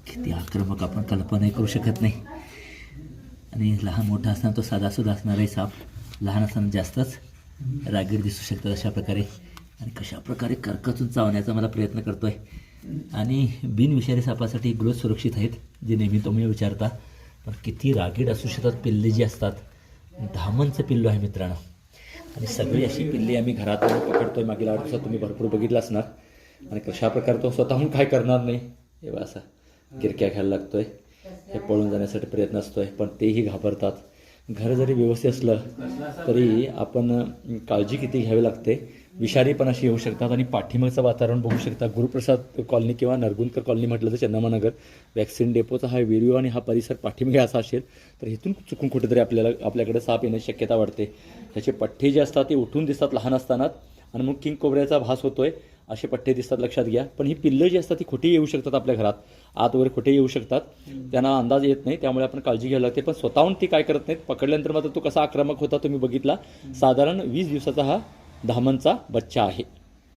किती आक्रमक आपण कल्पनाही करू शकत नाही. आणि लहान मोठा असताना तो साधासुद्धा असणाराही साप लहान असताना जास्तच रागीट दिसू शकतात अशा प्रकारे. आणि कशा प्रकारे कर्कचून चावण्याचा मला प्रयत्न करतो आहे. आणि बिनविषारी सापासाठी ग्लोव्ज सुरक्षित आहेत जे नेहमी तुम्ही विचारता. पण किती रागीट असू शकतात पिल्ले जी असतात. धामणचं पिल्लू आहे मित्रांनो. आणि सगळी अशी पिल्ले आम्ही घरातून पकडतो आहे. मागील 8 दिवसात तुम्ही भरपूर बघितलं असणार. आणि कशा प्रकारे तो स्वतःहून काय करणार नाही एवढा असा गिरक्या घ्यायला लागतो आहे. हे पळून जाण्यासाठी प्रयत्न असतो आहे. पण तेही घाबरतात. घर जरी व्यवस्थित असलं तरी आपण काळजी किती घ्यावी लागते. विषारीपणाशी येऊ शकतात. आणि पाठीमागचं वातावरण बघू शकता. गुरुप्रसाद कॉलनी किंवा नरगुंदकर कॉलनी म्हटलं तर चन्नामानगर वॅक्सिन डेपोचा हा व्हिडिओ आणि हा परिसर पाठीमागे असा असेल तर इथून चुकून कुठेतरी आपल्याकडे साप येण्याची शक्यता वाढते. त्याचे पठ्ठे जे असतात ते उठून दिसतात लहान असताना. आणि मग किंग कोबऱ्याचा भास होतोय असे पठ्ठे दिसतात. लक्षात घ्या. पण ही पिल्लं जी असतात ती खोटी येऊ शकतात आपल्या घरात. आत वगैरे खोटे येऊ शकतात. त्यांना अंदाज येत नाही. त्यामुळे आपण काळजी घ्यायला लागते. पण स्वतःहून ती काय करत नाहीत. पकडल्यानंतर मात्र तो कसा आक्रमक होता तुम्ही बघितला. साधारण 20 दिवसाचा हा धामणचा बच्चा आहे.